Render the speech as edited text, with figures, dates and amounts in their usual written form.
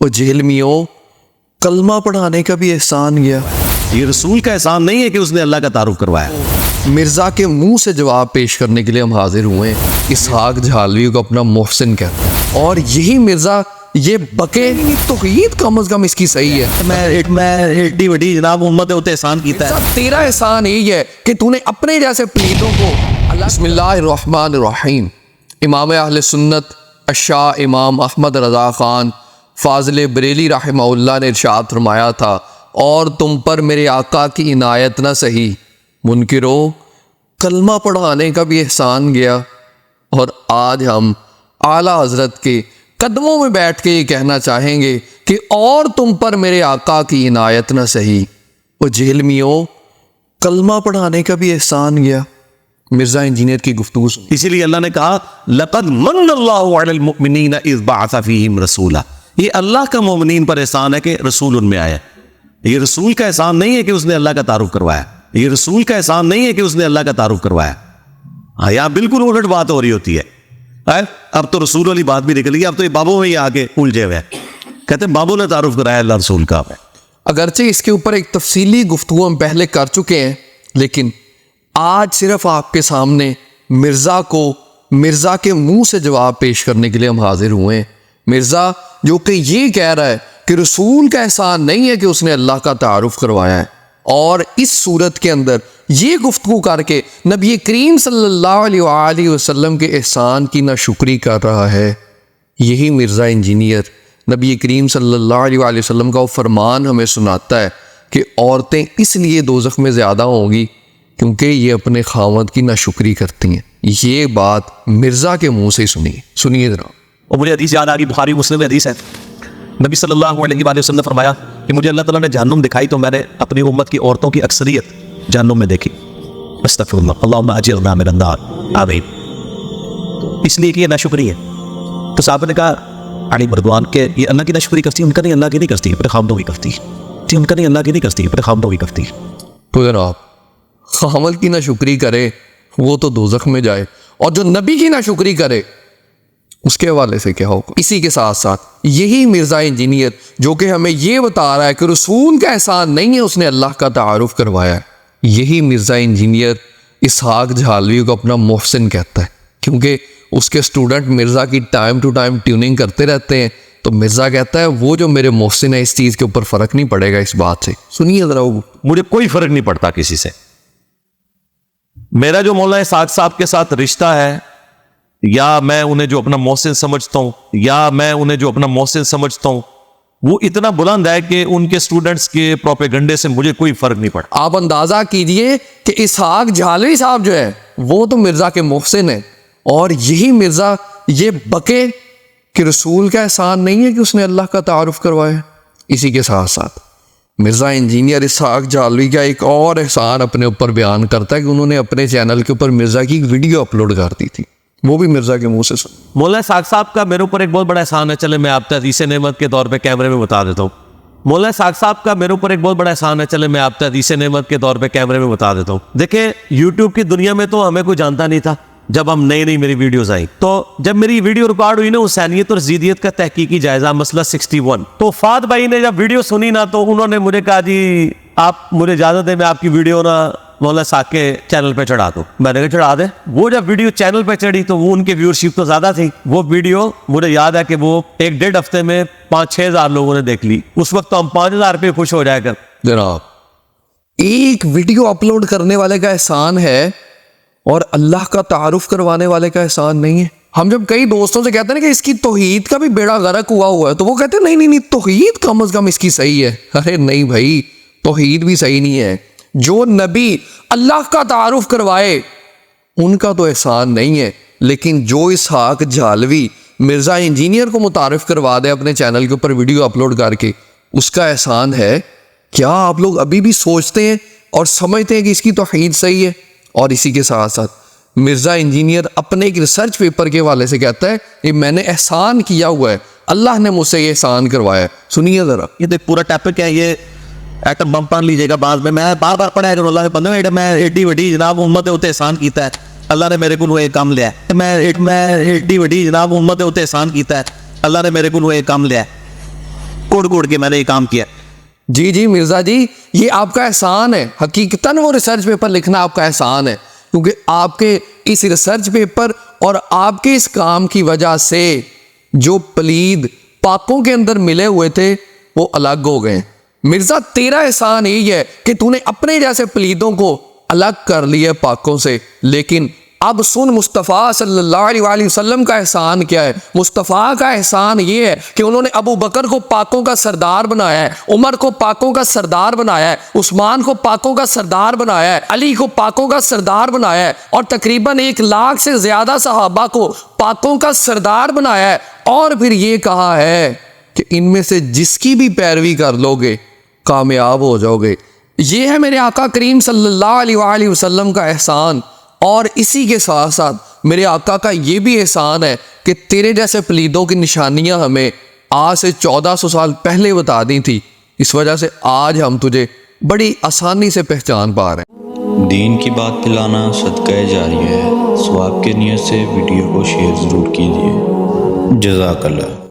وہ جہلمیوں کلمہ پڑھانے کا بھی احسان گیا. یہ رسول کا احسان نہیں ہے کہ اس نے اللہ کا تعارف کروایا. مرزا کے منہ سے جواب پیش کرنے کے لیے ہم حاضر ہوئے ہیں. اسحاق جھالوی کو اپنا محسن کہتا ہے اور یہی مرزا یہ بکے توحید کم از کم اس کی صحیح ہے. میں ایڈی وڈی جناب امت ہوتے احسان کیتا ہے. تیرا احسان یہی ہے کہ تو نے اپنے جیسے پلیتوں کو بسم اللہ الرحمن الرحیم. امام اہل سنت الشاہ امام احمد رضا خان فاضل بریلی رحمہ اللہ نے ارشاد فرمایا تھا، اور تم پر میرے آقا کی عنایت نہ سہی منکرو کلمہ پڑھانے کا بھی احسان گیا. اور آج ہم اعلیٰ حضرت کے قدموں میں بیٹھ کے یہ کہنا چاہیں گے کہ اور تم پر میرے آقا کی عنایت نہ سہی. وہ جہلمیوں کلمہ پڑھانے کا بھی احسان گیا. مرزا انجینئر کی گفتگو سنی. اسی لیے اللہ نے کہا لقد من اللہ علی المؤمنین اذ بعث فیہم رسولا. یہ اللہ کا مومنین پر احسان ہے کہ رسول ان میں آیا. یہ رسول کا احسان نہیں ہے کہ اس نے اللہ کا تعارف کروایا. یہ رسول کا احسان نہیں ہے کہ اس نے اللہ کا تعارف کروایا. ہاں یہاں بالکل الٹ بات ہو رہی ہوتی ہے. اب تو رسول والی بات بھی نکل گئی. اب تو یہ بابوں میں ہی آگے الجھے ہوئے ہیں. کہتے ہیں بابوں نے تعارف کرایا اللہ رسول کا. اگرچہ اس کے اوپر ایک تفصیلی گفتگو ہم پہلے کر چکے ہیں، لیکن آج صرف آپ کے سامنے مرزا کے منہ سے جواب پیش کرنے کے لیے ہم حاضر ہوئے ہیں. مرزا جو کہ یہ کہہ رہا ہے کہ رسول کا احسان نہیں ہے کہ اس نے اللہ کا تعارف کروایا ہے، اور اس صورت کے اندر یہ گفتگو کر کے نبی کریم صلی اللہ علیہ وآلہ وسلم کے احسان کی ناشکری کر رہا ہے. یہی مرزا انجینئر نبی کریم صلی اللہ علیہ وآلہ وسلم کا وہ فرمان ہمیں سناتا ہے کہ عورتیں اس لیے دوزخ میں زیادہ ہوں گی کیونکہ یہ اپنے خاوند کی ناشکری کرتی ہیں. یہ بات مرزا کے منہ سے سنیے ذرا. اور مجھے حدیث یاد آ گئی، بخاری مسلم میں حدیث ہے. نبی صلی اللہ علیہ وآلہ وسلم نے فرمایا کہ مجھے اللہ تعالیٰ نے جہنم دکھائی تو میں نے اپنی امت کی عورتوں کی اکثریت جہنم میں دیکھی. استغفر اللہ اللہم اجرنا من النار آمین. اس لیے کہ یہ ناشکری ہے. تو صحابہ نے کہا علی مردوان کہ یہ اللہ کی ناشکری کرتی ہے. ان کا نہیں اللہ کی نہیں کرتی، اپنے خامدوں کی کرتی. جی ان کا نہیں اللہ کی نہیں کرتی، اپنے خامدوں کی کرتی. تو جناب خامد کی ناشکری کرے وہ تو دوزخ میں جائے، اور جو نبی کی ناشکری کرے اس کے حوالے سے کیا ہوگا. اسی کے ساتھ ساتھ یہی مرزا انجینئر جو کہ ہمیں یہ بتا رہا ہے کہ رسول کا احسان نہیں ہے اس نے اللہ کا تعارف کروایا ہے، یہی مرزا انجینئر اسحاق جھالوی کو اپنا محسن کہتا ہے کیونکہ اس کے اسٹوڈنٹ مرزا کی ٹائم ٹو ٹائم ٹیوننگ کرتے رہتے ہیں. تو مرزا کہتا ہے وہ جو میرے محسن ہے اس چیز کے اوپر فرق نہیں پڑے گا اس بات سے. سنیے ذرا. مجھے کوئی فرق نہیں پڑتا کسی سے. میرا جو مولانا اسحاق صاحب کے ساتھ رشتہ ہے، یا میں انہیں جو اپنا محسن سمجھتا ہوں وہ اتنا بلند ہے کہ ان کے سٹوڈنٹس کے پروپیگنڈے سے مجھے کوئی فرق نہیں پڑتا. آپ اندازہ کیجئے کہ اسحاق جھالوی صاحب جو ہے وہ تو مرزا کے محسن ہیں، اور یہی مرزا یہ بکے کہ رسول کا احسان نہیں ہے کہ اس نے اللہ کا تعارف کروایا. اسی کے ساتھ ساتھ مرزا انجینئر اسحاق جھالوی کا ایک اور احسان اپنے اوپر بیان کرتا ہے کہ انہوں نے اپنے چینل کے اوپر مرزا کی ویڈیو اپلوڈ کر دی تھی. وہ بھی مرزا کے منہ سے سن. مولانا اسحاق صاحب کا میرے اوپر ایک بہت بڑا احسان ہے. چلے میں آپ کو حدیث نعمت کے طور پہ کیمرے میں بتا دیتا ہوں. مولانا اسحاق صاحب کا میرے اوپر ایک بہت بڑا احسان ہے. چلے میں آپ کو حدیث نعمت کے طور پہ کیمرے میں بتا دیتا ہوں. دیکھیں یوٹیوب کی دنیا میں تو ہمیں کوئی جانتا نہیں تھا. جب ہم نئی میری ویڈیوز آئیں تو جب میری ویڈیو ریکارڈ ہوئی نا حسینیت اور زیدیت کا تحقیقی جائزہ مسئلہ 61، تو فات بھائی نے جب ویڈیو سنی نا تو انہوں نے مجھے کہا جی آپ مجھے اجازت دیں میں آپ کی ویڈیو نا مولانا اسحاق کے چینل پہ چڑھا دوں. میں نے کہا چڑھا دیں. وہ جب ویڈیو چینل پہ چڑھی تو وہ ان کی ویورشپ تو زیادہ تھی. وہ ویڈیو مجھے یاد ہے کہ وہ 1-1.5 ہفتے میں 5-6 ہزار لوگوں نے دیکھ لی. اس وقت تو ہم 5,000 پہ خوش ہو جائے کر. جناب ایک ویڈیو اپلوڈ کرنے والے کا احسان ہے اور اللہ کا تعارف کروانے والے کا احسان نہیں ہے. ہم جب کئی دوستوں سے کہتے ہیں کہ اس کی توحید کا بھی بیڑا غرق ہوا ہے تو وہ کہتے ہیں نہیں توحید کم از کم اس کی صحیح ہے. ارے نہیں بھائی، توحید بھی صحیح نہیں ہے. جو نبی اللہ کا تعارف کروائے ان کا تو احسان نہیں ہے، لیکن جو اسحاق جھالوی مرزا انجینئر کو متعارف کروا دے اپنے چینل کے اوپر ویڈیو اپلوڈ کر کے اس کا احسان ہے. کیا آپ لوگ ابھی بھی سوچتے ہیں اور سمجھتے ہیں کہ اس کی توحید صحیح ہے؟ اور اسی کے ساتھ ساتھ مرزا انجینئر اپنے ایک ریسرچ پیپر کے حوالے سے کہتا ہے کہ میں نے احسان کیا ہوا ہے، اللہ نے مجھ سے یہ احسان کروایا ہے. سنیے ذرا. یہ دیکھ پورا ٹاپک ہے، یہ ایٹم بم پڑھ لیجیے گا بعد میں بار بار پڑھا کروں. اللہ کے بندے میں ایڈی وڈی جناب امت ہوتے احسان کیتا ہے، اللہ نے میرے کو یہ کام لیا ہے. میں ایڈی وڈی جناب امت ہوتے احسان کیتا ہے، اللہ نے میرے کو یہ کام لیا ہے. کوڑ کوڑ کے میں نے یہ کام کیا. جی جی مرزا جی، یہ آپ کا احسان ہے. حقیقتاً وہ ریسرچ پیپر لکھنا آپ کا احسان ہے، کیونکہ آپ کے اس ریسرچ پیپر اور آپ کے اس کام کی وجہ سے جو پلید پاکوں کے اندر ملے ہوئے تھے وہ الگ ہو گئے. مرزا تیرا احسان یہی ہے کہ تو نے اپنے جیسے پلیدوں کو الگ کر لیے پاکوں سے. لیکن اب سن مصطفیٰ صلی اللہ علیہ وآلہ وسلم کا احسان کیا ہے. مصطفیٰ کا احسان یہ ہے کہ انہوں نے ابو بکر کو پاکوں کا سردار بنایا ہے، عمر کو پاکوں کا سردار بنایا ہے، عثمان کو پاکوں کا سردار بنایا ہے، علی کو پاکوں کا سردار بنایا ہے، اور تقریباً 1,00,000 سے زیادہ صحابہ کو پاکوں کا سردار بنایا ہے. اور پھر یہ کہا ہے کہ ان میں سے جس کی بھی پیروی کر لو گے کامیاب ہو جاؤ گے. یہ ہے میرے آقا کریم صلی اللہ علیہ وآلہ وسلم کا احسان. اور اسی کے ساتھ ساتھ میرے آقا کا یہ بھی احسان ہے کہ تیرے جیسے پلیدوں کی نشانیاں ہمیں آج سے 1400 سال پہلے بتا دی تھی. اس وجہ سے آج ہم تجھے بڑی آسانی سے پہچان پا رہے ہیں. دین کی بات پھیلانا صدقہ جاریہ ہے. ثواب کے نیت سے ویڈیو کو شیئر ضرور کیجیے. جزاک اللہ.